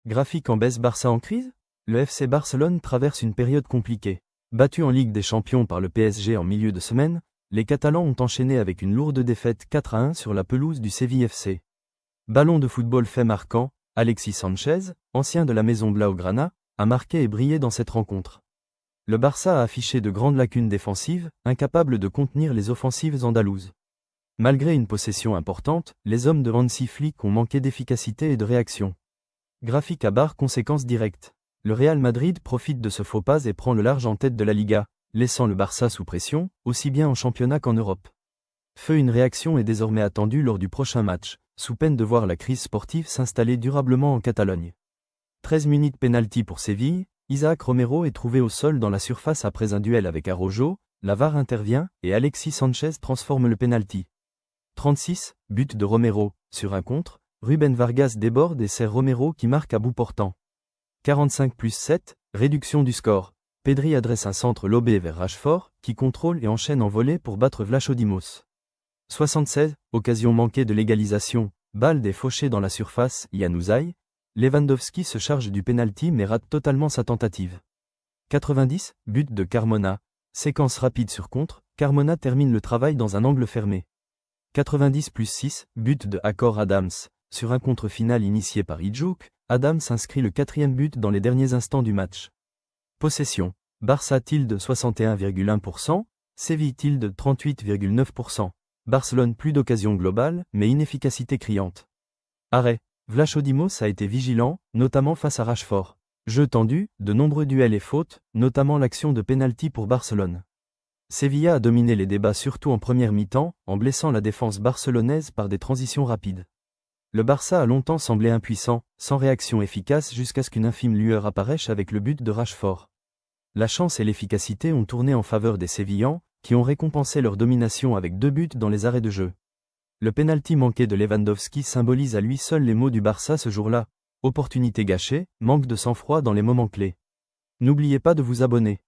Graphique en baisse. Barça en crise? Le FC Barcelone traverse une période compliquée. Battu en Ligue des Champions par le PSG en milieu de semaine, les Catalans ont enchaîné avec une lourde défaite 4-1 sur la pelouse du Séville FC. Ballon de football fait marquant, Alexis Sanchez, ancien de la maison Blaugrana, a marqué et brillé dans cette rencontre. Le Barça a affiché de grandes lacunes défensives, incapable de contenir les offensives andalouses. Malgré une possession importante, les hommes de Hansi Flick ont manqué d'efficacité et de réaction. Graphique à barre. Conséquences directes. Le Real Madrid profite de ce faux pas et prend le large en tête de la Liga, laissant le Barça sous pression, aussi bien en championnat qu'en Europe. Une réaction est désormais attendue lors du prochain match, sous peine de voir la crise sportive s'installer durablement en Catalogne. 13 minutes pénalty pour Séville, Isaac Romero est trouvé au sol dans la surface après un duel avec Araujo, la VAR intervient et Alexis Sanchez transforme le pénalty. 36, but de Romero, sur un contre, Rubén Vargas déborde et sert Romero qui marque à bout portant. 45+7, réduction du score. Pedri adresse un centre lobé vers Rashford, qui contrôle et enchaîne en volée pour battre Vlachodimos. 76, occasion manquée de l'égalisation, balle fauchée dans la surface, Januzaj. Lewandowski se charge du pénalty mais rate totalement sa tentative. 90, but de Carmona, séquence rapide sur contre, Carmona termine le travail dans un angle fermé. 90+6, but de Acor Adams, sur un contre-final initié par Idjouk, Adams inscrit le 4e but dans les derniers instants du match. Possession, Barça 61,1%, Séville 38,9%. Barcelone plus d'occasions globales, mais inefficacité criante. Arrêt, Vlachodimos a été vigilant, notamment face à Rashford. Jeu tendu, de nombreux duels et fautes, notamment l'action de pénalty pour Barcelone. Sevilla a dominé les débats surtout en première mi-temps, en blessant la défense barcelonaise par des transitions rapides. Le Barça a longtemps semblé impuissant, sans réaction efficace jusqu'à ce qu'une infime lueur apparaisse avec le but de Rashford. La chance et l'efficacité ont tourné en faveur des Sévillans, qui ont récompensé leur domination avec 2 buts dans les arrêts de jeu. Le pénalty manqué de Lewandowski symbolise à lui seul les maux du Barça ce jour-là. Opportunité gâchée, manque de sang-froid dans les moments clés. N'oubliez pas de vous abonner.